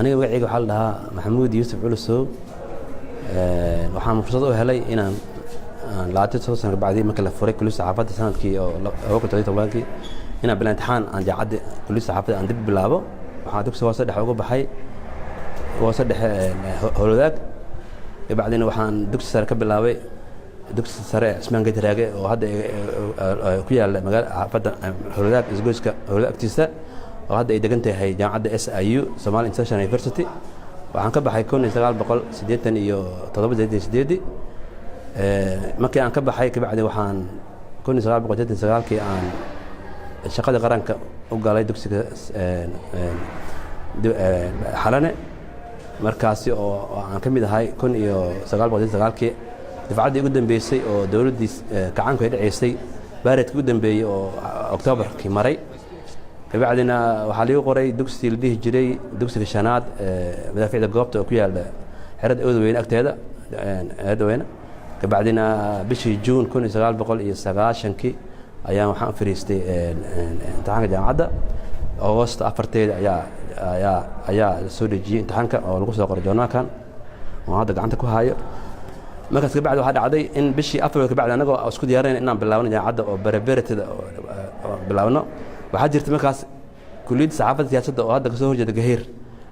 aniga magacayga waxaa la dhahaa Maxamuud Yuusuf Culusow waxaan fursad u helay inaan laatay sano bacdi markii la furay kulli saxaafadda sanadkii oo 2013 inaan bilaan imtixaan aan jaacad kulli saxaafadda aan dib bilaabo waxaan dugsiga hoose dhexe uga baxay hoose dhexe howladaag bacdina waxaan dugsi sare ka bilaabay dugsi sare Ismaan Gadraage oo hadda ku yaala magaalada xaafadda howladaag isgoyska howladaagtiisa oo hadda ay degan tahay jaamacadda SIU Somali International University waxaan ka baxay 1987 markii aan ka baxay kabacdi waxaan 1989 aan shaqada qaranka u galay dugsiga Xalane markaasi oo aan ka mid ahay 1989 difacadii ugu dambeysay oo dawladii kacaanku ay dhaceysay baaradkii ugu dambeeyay oo Oktoobarkii maray kabacdina waxaa lagu qoray dugsi la dhihi jiray dugsiga shanaad madaaficda goobta oo ku yaala xerada Oodweyne agteeda Oodweyne kabacdina bishii June 1990 ayaan waxaan fariistay imtixaanka jaamacadda August 4 ayaa soo dhajiyay imtixaanka oo lagu soo qoray joornaalkan oo hadda gacanta ku hayo markaas kabacdi waxaa dhacday in bishii April kabacdi anagoo isku diyaarinayn inaan bilaawno jaamacadda oo baraberetada oo bilaawno waxaa jirtay markaas kulliyadda saxaafadda siyaasadda oo hadda ka soo horjeeda Gaheer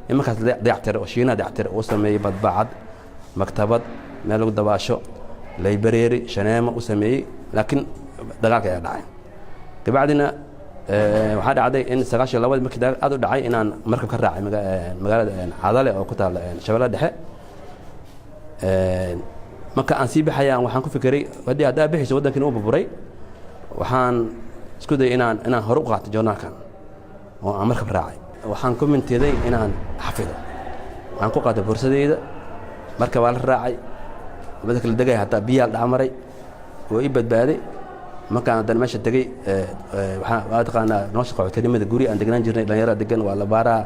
in markaas dayactir oo shiina dayactir oo sameeyay badbaacad maktabad meel lagu dabaasho library shaneemo u sameeyay laakiin dagaalka ayaa dhacay kabacdina waxaa dhacday in 92 markii dagaal aad u dhacay inaan markab ka raacay magaalada Cadale oo ku taal Shabeellaha Dhexe marka aan sii baxayaan waxaan ku fikiray hadii aad bixisay wadankan uu burburay waxaan isku day inaan hor u qaato joornaalkan oo aan markab raacay waxaan commenteeday inaan xafido waxaan ku qaatay fursadeyda marka waa la raacay badalka la dagay hatta biyaal dhamaray oo i badbaaday marka aan meesha tagay waxaan taqaanaa nolosha qaxootinimada guri aan degnaan jirnay dhalinyarada degan waa la baaraa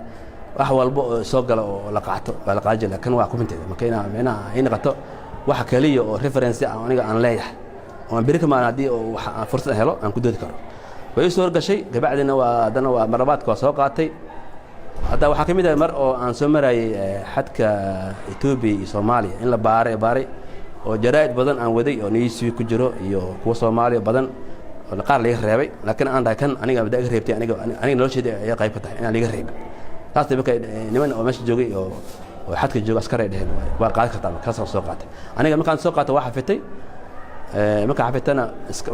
wax walba oo soo gala oo la qaato waa la qaajin laakiin waa commenteeday marka inaan qato wax kaliya oo reference aniga aan leeyahay oo aan bari ka maan hadii wax fursad helo aan ku doodi karo way soo gashay gabadhina waa marabaadka soo qaatay hadda waxa kamid ah mar oo aan soo maray xadka Ethiopia iyo Soomaaliya in la baaray oo jaraa'id badan aan waday oo niisi ku jiro iyo kuwa Soomaaliya badan oo qaar laga reebay laakiin aan dhahay kan aniga abada iga reebtay aniga nolosheeda ay qayb ka tahay in laga reebay taasoo markay niman oo meesha joogay oo xadka jooga askar ay dhaheen waa qaad kartaa ka soo qaatay aniga markaan soo qaatay waxa fitay marka xafitana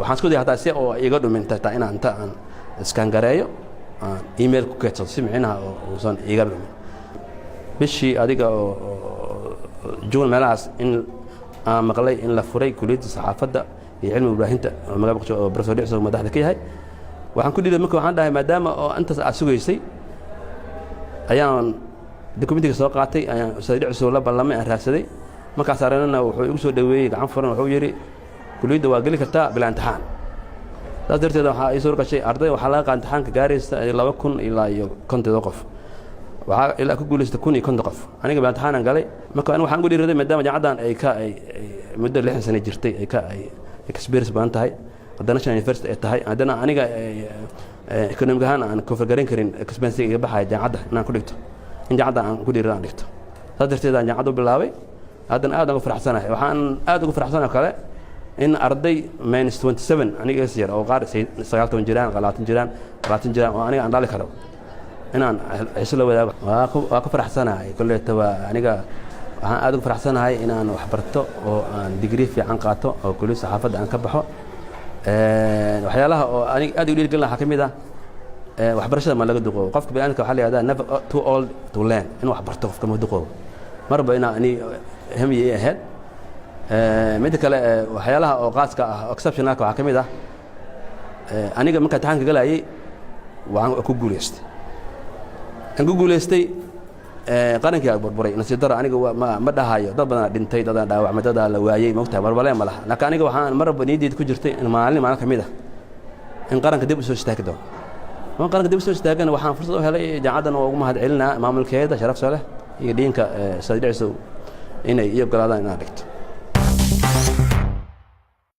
waxaan isku dayay hataa si oo iga dhuminta inaan inta aan iskan gareeyo email ku keedsado si micnaha oo san iga dhumin bishii adiga oo June meelahaas in aan maqlay in la furay kulliyadda saxaafadda iyo cilmiga warbaahinta oo magaalada oo Professor Dhicso madaxda ka yahay waxaan ku dhiiday marka waxaan dhahay maadaama oo intaas aad sugaysay ayaan dokumentiga soo qaatay ayaan Ustaad Dhicso la ballamay aan raadsaday markaas aragna wuxuu igu soo dhaweeyay gacan furan wuxuu yiri kulliyadda waa gali kartaa bila imtixaan taas darteed waxa ay soo gashay arday waxa laga qaaday imtixaanka gaaraysa 2000 ilaa iyo 50 qof waxa ilaa ku guuleystay 1050 qof aniga bila imtixaan aan galay marka waxaan ugu dhiiraday maadaama jaamacadan ay muddo 6 sano jirtay ay experience baan tahay haddana National University ay tahay haddana aniga economic ahaan aan ku fargarin karin expense iga baxay jaamacadda inaan ku dhigto in jaamacadda aan ku dhiiraan dhigto taas darteed aan jaamacadda bilaabay haddana aad ugu faraxsanahay waxaan aad ugu faraxsanahay kale in arday -27 aniga yar oo qaar 19 jiraan 20 jiraan oo aniga aan dhali karo inaan isla wadaago waa ka faraxsanahay kulleeytaba aniga waxaan aad ugu faraxsanahay inaan wax barto oo aan degree fiican qaato oo kulli saxaafadda aan ka baxo waxyaalaha oo aniga aad u dhiirigelin lahaa kamid ah waxbarashada ma laga duqo qofka bini'aadamka waxa la yiraahdaa never too old to learn in wax barto qofka ma duqo marba ani hamiye ahayd mid kale waxyaalaha oo qaaska ah exceptionalka waxa kamid ah aniga marka imtixaanka galayay waan ku guuleystay qarankii burburay nasiib daro aniga ma dhahayo dad badan dhintay dad dhaawacmay dad la waayay moogtahay barbaleen ma laha laakiin aniga waxaan marba niyadeed ku jirtay in maalin kamid ah in qaranka dib u soo istaagi doono qaranka dib u soo istaagana waxaan fursad u helay jaamacadan oo ugu mahad celinaa maamulkeeda sharaf soo leh iyo diinka Ustaad Dhicso inay iyo galaadaan inaan dhigto